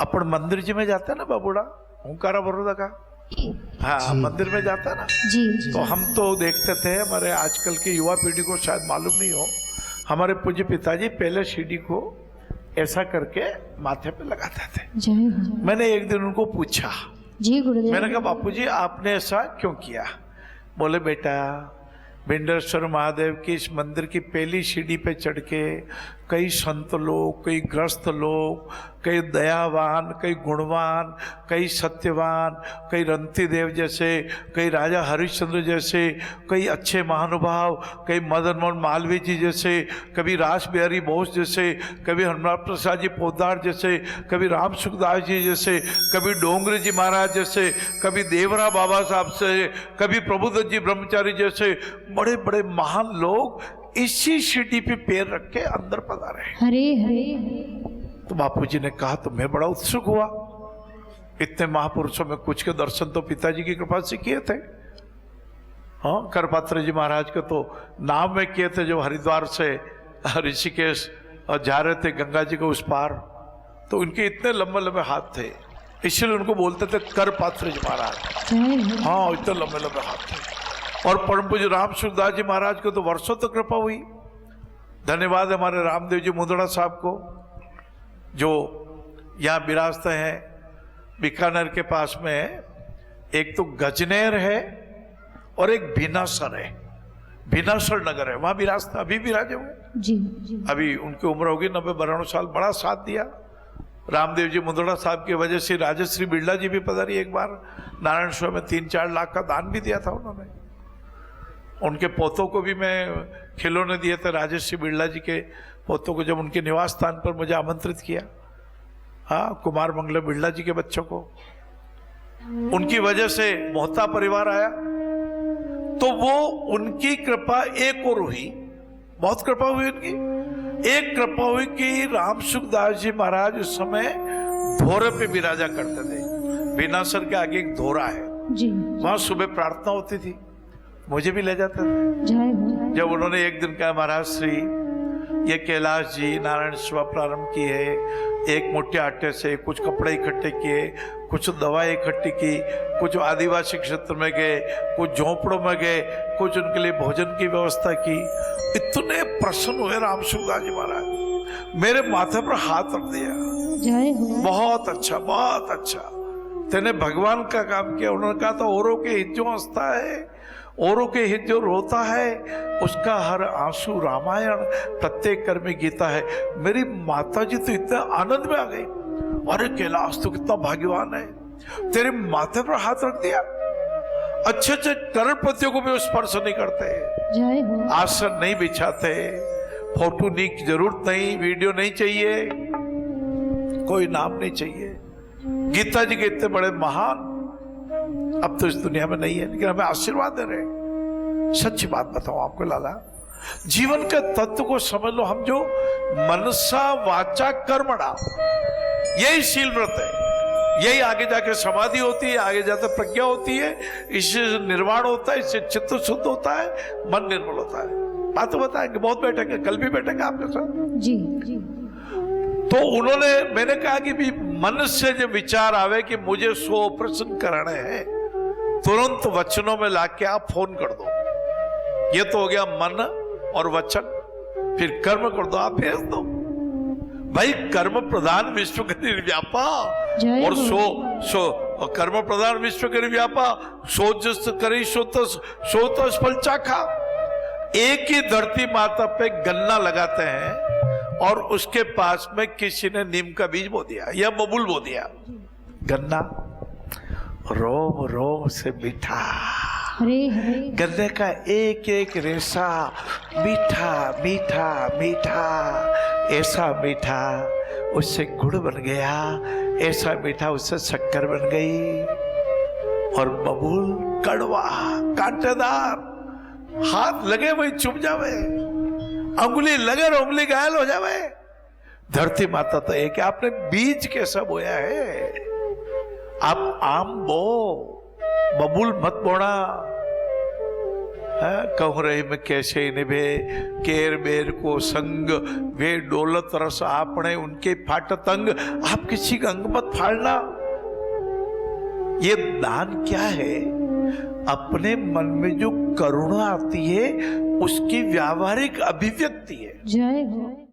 अपन मंदिर जी में जाते हैं ना बाबूड़ा ओंकारा बड़ौदा का, हाँ मंदिर में जाता है ना जी। तो हम तो देखते थे, हमारे आजकल की युवा पीढ़ी को शायद मालूम नहीं हो, हमारे पूज्य पिताजी पहले सीढ़ी को ऐसा करके माथे पे लगाते थे। जय हो। मैंने एक दिन उनको पूछा, जी गुरुदेव। मैंने कहा बापूजी आपने ऐसा क्यों किया? बोले बेटा भिंडेश्वर महादेव की इस मंदिर की पहली सीढ़ी पे चढ़ के कई संत लोग, कई ग्रस्त लोग, कई दयावान, कई गुणवान, कई सत्यवान, कई रंती देव जैसे, कई राजा हरिश्चंद्र जैसे, कई अच्छे महानुभाव, कई मदन मोहन मालवीय जी जैसे, कभी रास बिहारी बोस जैसे, कभी हनुमान प्रसाद जी पोद्दार जैसे, कभी राम सुखदास जी जैसे, कभी डोंगरी जी महाराज जैसे, कभी देवरा बाबा साहब से, कभी प्रभुदत्त जी ब्रह्मचारी जैसे बड़े बड़े महान लोग इसी सीढ़ी पे पैर रख के अंदर पधारे। हरे हरे। तो बापूजी ने कहा तो मैं बड़ा उत्सुक हुआ, इतने महापुरुषों में कुछ के दर्शन तो पिताजी की कृपा से किए थे। हाँ करपात्र जी महाराज के तो नाम में किए थे, जो हरिद्वार से ऋषिकेश और जा रहे थे गंगा जी को उस पार, तो उनके इतने लंबे लंबे हाथ थे, इसलिए उनको बोलते थे करपात्र जी महाराज। हाँ इतने लंबे लंबे हाथ थे। और परम पूज्य राम सुखदास जी महाराज को तो वर्षों तक कृपा हुई। धन्यवाद हमारे रामदेव जी मुंदड़ा साहब को, जो यहाँ विराजते हैं बीकानेर के पास में। एक तो गजनेर है और एक भिनासर है, भिनासर नगर है, वहां विराजते, अभी विराजे हुए जी जी। अभी उनकी उम्र होगी 90-92 साल। बड़ा साथ दिया रामदेव जी मुंदड़ा साहब की वजह से। राजश्री बिरला जी भी पधारी एक बार, नारायण स्वामी में 3-4 लाख का दान भी दिया था उन्होंने। उनके पोतों को भी मैं खिलौने दिए थे, राजश्री बिरला जी के पोतों को, जब उनके निवास स्थान पर मुझे आमंत्रित किया। हाँ कुमार मंगल बिरला जी के बच्चों को, उनकी वजह से मोहता परिवार आया। तो वो उनकी कृपा एक और हुई, बहुत कृपा हुई उनकी। एक कृपा हुई कि राम सुखदास जी महाराज उस समय धोरे पे विराजा करते थे। बीनासर के आगे एक धोरा है जी। वहां सुबह प्रार्थना होती थी, मुझे भी ले जाते थे। जय हो। जब उन्होंने एक दिन कहा महाराज श्री ये कैलाश जी नारायण सेवा प्रारंभ की है, एक मुट्ठी आटे से कुछ कपड़े इकट्ठे किए, कुछ दवाई इकट्ठी की, कुछ आदिवासी क्षेत्र में गए, कुछ झोंपड़ों में गए, कुछ उनके लिए भोजन की व्यवस्था की। इतने प्रसन्न हुए राम सुखदास जी महाराज, मेरे माथे पर हाथ रख दिया। जय हो। बहुत अच्छा, बहुत अच्छा, तेने भगवान का काम किया। उन्होंने कहा था औरों के हित जो हंसता है, औरों के हित जो रोता है, उसका हर आंसू रामायण, प्रत्येक कर्म में गीता है। मेरी माता जी तो इतने आनंद में आ गई, अरे कैलाश तो कितना भाग्यवान है, तेरे माथे पर हाथ रख दिया। अच्छे अच्छे करोड़पतियों को भी स्पर्श नहीं करते, जय हो। आसन नहीं बिछाते, फोटो की जरूरत नहीं, वीडियो नहीं चाहिए, कोई नाम नहीं चाहिए। गीता जी के इतने बड़े महान अब तो इस दुनिया में नहीं है, लेकिन हमें आशीर्वाद दे रहे। सच्ची बात बताऊं आपको लाला, जीवन के तत्व को समझ लो। हम जो मनसा वाचा कर्मणा, यही शील व्रत है, यही आगे जाके समाधि होती है, आगे जाकर प्रज्ञा होती है, इससे निर्वाण होता है, इससे चित्त शुद्ध होता है, मन निर्मल होता है। बात तो बताएंगे, बहुत बैठेंगे, कल भी बैठेंगे आपके साथ जी जी। तो उन्होंने, मैंने कहा कि भी मन से जो विचार आवे कि मुझे 100 ऑपरेशन कराने हैं, तुरंत वचनों में लाके आप फोन कर दो। ये तो हो गया मन और वचन, फिर कर्म कर दो, आप भेज दो। भाई कर्म प्रधान विश्व करी व्यापा, और सो कर्म प्रधान विश्व करी व्यापा, सो जस करी सो तस फल चाखा। एक ही धरती माता पे गन्ना लगाते हैं और उसके पास में किसी ने नीम का बीज बो दिया या बबूल बो दिया। गन्ना रोम रोम से मीठा, हरे हरे। गन्ने का एक एक रेशा मीठा मीठा मीठा, ऐसा मीठा उससे गुड़ बन गया, ऐसा मीठा उससे शक्कर बन गई। और बबूल कड़वा कांटेदार, हाथ लगे वही चुभ जावे, अंगुली लगे और उंगली घायल हो जावे। धरती माता तो एक, आपने बीज कैसा बोया है? आप आम बो, बबूल मत बोना। कहूँ रही में कैसे निभे केर बेर को संग वे डोलत रस आपने उनके फाट तंग। आप किसी का अंग मत फाड़ना। ये दान क्या है? अपने मन में जो करुणा आती है उसकी व्यावहारिक अभिव्यक्ति है। जय हो।